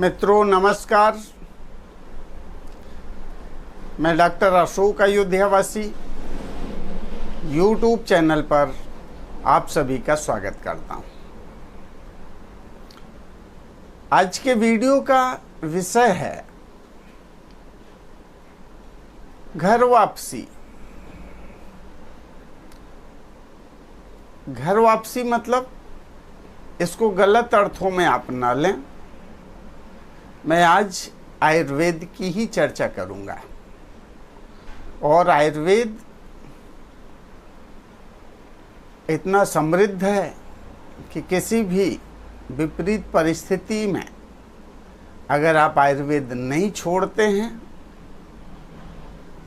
मित्रों नमस्कार। मैं डॉक्टर अशोक अयोध्यावासी यूट्यूब चैनल पर आप सभी का स्वागत करता हूं। आज के वीडियो का विषय है घर वापसी। घर वापसी मतलब इसको गलत अर्थों में आप ना लें। मैं आज आयुर्वेद की ही चर्चा करूंगा और आयुर्वेद इतना समृद्ध है कि किसी भी विपरीत परिस्थिति में अगर आप आयुर्वेद नहीं छोड़ते हैं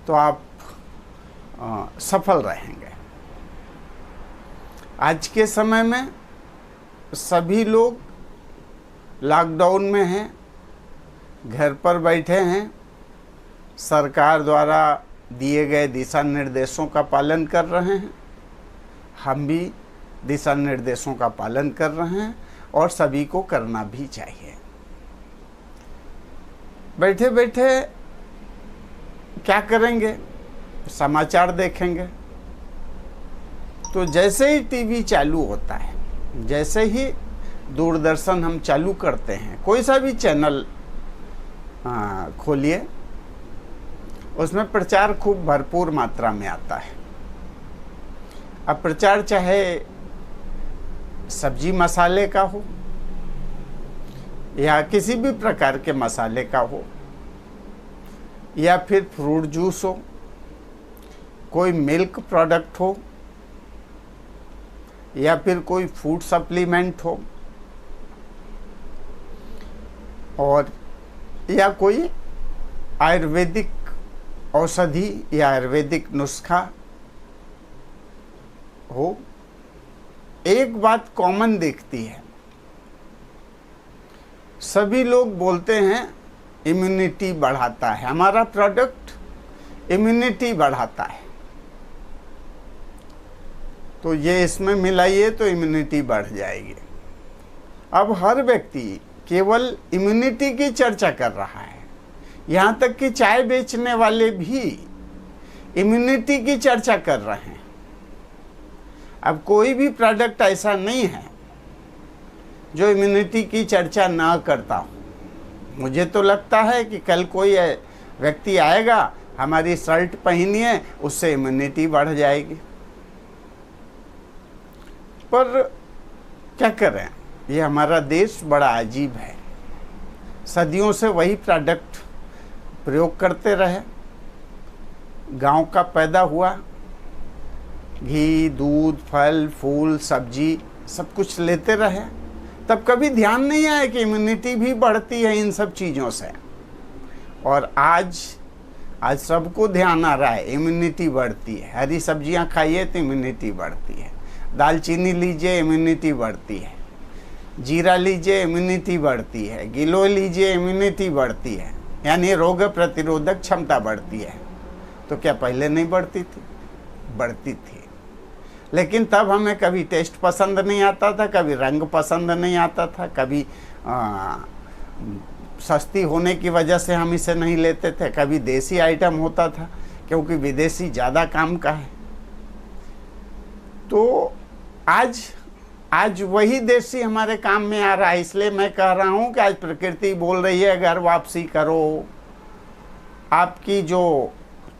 तो आप सफल रहेंगे। आज के समय में सभी लोग लॉकडाउन में हैं, घर पर बैठे हैं, सरकार द्वारा दिए गए दिशा निर्देशों का पालन कर रहे हैं। हम भी दिशा निर्देशों का पालन कर रहे हैं और सभी को करना भी चाहिए। बैठे बैठे क्या करेंगे? समाचार देखेंगे। तो जैसे ही टीवी चालू होता है, जैसे ही दूरदर्शन हम चालू करते हैं, कोई सा भी चैनल खोलिए, उसमें प्रचार खूब भरपूर मात्रा में आता है। अब प्रचार चाहे सब्जी मसाले का हो या किसी भी प्रकार के मसाले का हो या फिर फ्रूट जूस हो, कोई मिल्क प्रोडक्ट हो या फिर कोई फूड सप्लीमेंट हो और या कोई आयुर्वेदिक औषधि या आयुर्वेदिक नुस्खा हो, एक बात कॉमन दिखती है। सभी लोग बोलते हैं इम्यूनिटी बढ़ाता है, हमारा प्रोडक्ट इम्यूनिटी बढ़ाता है, तो ये इसमें मिलाइए तो इम्यूनिटी बढ़ जाएगी। अब हर व्यक्ति केवल इम्यूनिटी की चर्चा कर रहा है, यहाँ तक कि चाय बेचने वाले भी इम्यूनिटी की चर्चा कर रहे हैं। अब कोई भी प्रोडक्ट ऐसा नहीं है जो इम्यूनिटी की चर्चा ना करता हो। मुझे तो लगता है कि कल कोई व्यक्ति आएगा, हमारी शर्ट पहनिए, उससे इम्यूनिटी बढ़ जाएगी। पर क्या करें, ये हमारा देश बड़ा अजीब है। सदियों से वही प्रोडक्ट प्रयोग करते रहे। गांव का पैदा हुआ, घी, दूध, फल, फूल, सब्जी सब कुछ लेते रहे। तब कभी ध्यान नहीं आया कि इम्यूनिटी भी बढ़ती है इन सब चीज़ों से। और आज सबको ध्यान आ रहा है इम्यूनिटी बढ़ती है। हरी सब्जियां खाइए तो इम्यूनिटी बढ़ती है, दालचीनी लीजिए इम्यूनिटी बढ़ती है, जीरा लीजिए इम्यूनिटी बढ़ती है, गिलोय लीजिए इम्यूनिटी बढ़ती है, यानी रोग प्रतिरोधक क्षमता बढ़ती है। तो क्या पहले नहीं बढ़ती थी? बढ़ती थी, लेकिन तब हमें कभी टेस्ट पसंद नहीं आता था, कभी रंग पसंद नहीं आता था, कभी सस्ती होने की वजह से हम इसे नहीं लेते थे, कभी देसी आइटम होता था क्योंकि विदेशी ज़्यादा काम का है। तो आज वही देसी हमारे काम में आ रहा है। इसलिए मैं कह रहा हूँ कि आज प्रकृति बोल रही है घर वापसी करो। आपकी जो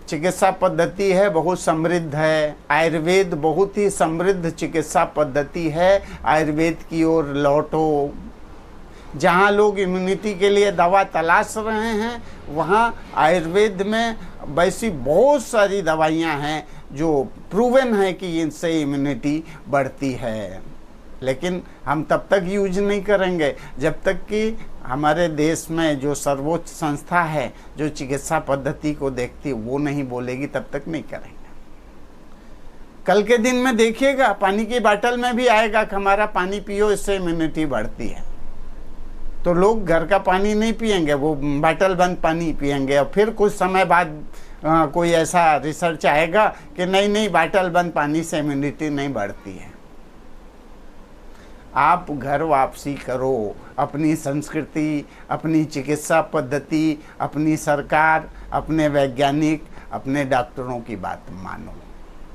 चिकित्सा पद्धति है बहुत समृद्ध है, आयुर्वेद बहुत ही समृद्ध चिकित्सा पद्धति है। आयुर्वेद की ओर लौटो। जहाँ लोग इम्यूनिटी के लिए दवा तलाश रहे हैं, वहाँ आयुर्वेद में वैसी बहुत सारी दवाइयाँ हैं जो प्रूवन है कि इनसे इम्यूनिटी बढ़ती है। लेकिन हम तब तक यूज नहीं करेंगे जब तक कि हमारे देश में जो सर्वोच्च संस्था है जो चिकित्सा पद्धति को देखती है वो नहीं बोलेगी, तब तक नहीं करेंगे। कल के दिन में देखिएगा पानी की बोतल में भी आएगा कि हमारा पानी पियो, इससे इम्यूनिटी बढ़ती है। तो लोग घर का पानी नहीं पिएंगे, वो बोतल बंद पानी पिएंगे। और फिर कुछ समय बाद कोई ऐसा रिसर्च आएगा कि नहीं बोतल बंद पानी से इम्यूनिटी नहीं बढ़ती है। आप घर वापसी करो, अपनी संस्कृति, अपनी चिकित्सा पद्धति, अपनी सरकार, अपने वैज्ञानिक, अपने डॉक्टरों की बात मानो।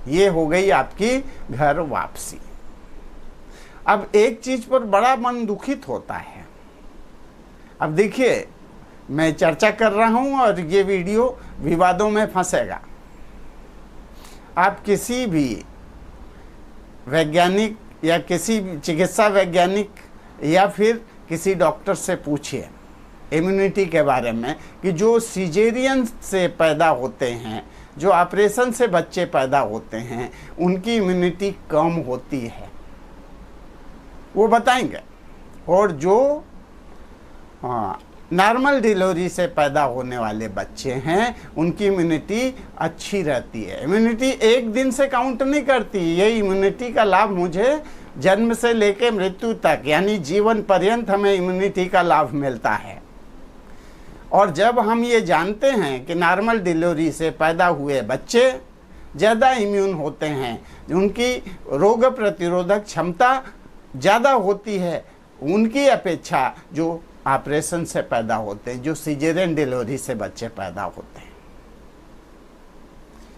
ये हो गई आपकी घर वापसी। अब एक चीज पर बड़ा मन दुखित होता है। अब देखिए, मैं चर्चा कर रहा हूं और ये वीडियो विवादों में फंसेगा। आप किसी भी वैज्ञानिक या किसी चिकित्सा वैज्ञानिक या फिर किसी डॉक्टर से पूछिए इम्यूनिटी के बारे में कि जो सिजेरियन से पैदा होते हैं, जो ऑपरेशन से बच्चे पैदा होते हैं, उनकी इम्यूनिटी कम होती है, वो बताएंगे। और जो नॉर्मल डिलीवरी से पैदा होने वाले बच्चे हैं, उनकी इम्यूनिटी अच्छी रहती है। इम्यूनिटी एक दिन से काउंट नहीं करती। ये इम्यूनिटी का लाभ मुझे जन्म से लेकर मृत्यु तक, यानी जीवन पर्यंत हमें इम्यूनिटी का लाभ मिलता है। और जब हम ये जानते हैं कि नॉर्मल डिलीवरी से पैदा हुए बच्चे ज़्यादा इम्यून होते हैं, उनकी रोग प्रतिरोधक क्षमता ज़्यादा होती है उनकी अपेक्षा जो ऑपरेशन से पैदा होते हैं, जो सिजेरियन डिलीवरी से बच्चे पैदा होते हैं।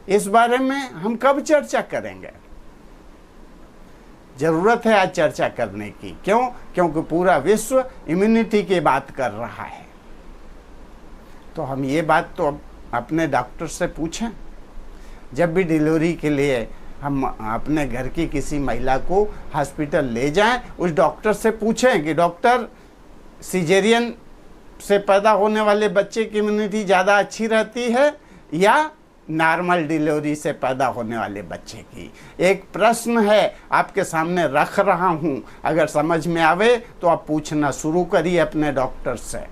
इस बारे में हम कब चर्चा करेंगे? जरूरत है आज चर्चा करने की। क्यों? क्योंकि पूरा विश्व इम्यूनिटी की बात कर रहा है। तो हम ये बात तो अब अपने डॉक्टर से पूछें। जब भी डिलीवरी के लिए हम अपने घर की किसी महिला को हॉस्पिटल ले जाएं, उस डॉक्टर से पूछें कि डॉक्टर, सिजेरियन से पैदा होने वाले बच्चे की इम्यूनिटी ज़्यादा अच्छी रहती है या नॉर्मल डिलीवरी से पैदा होने वाले बच्चे की? एक प्रश्न है, आपके सामने रख रहा हूं। अगर समझ में आवे तो आप पूछना शुरू करिए अपने डॉक्टर से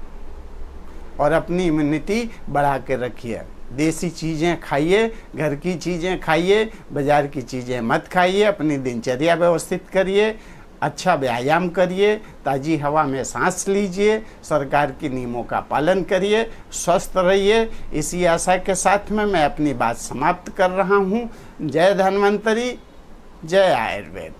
और अपनी इम्यूनिटी बढ़ा के रखिए। देसी चीज़ें खाइए, घर की चीज़ें खाइए, बाज़ार की चीज़ें मत खाइए। अपनी दिनचर्या व्यवस्थित करिए, अच्छा व्यायाम करिए, ताज़ी हवा में सांस लीजिए, सरकार के नियमों का पालन करिए, स्वस्थ रहिए। इसी आशा के साथ में मैं अपनी बात समाप्त कर रहा हूँ। जय धन्वंतरी, जय आयुर्वेद।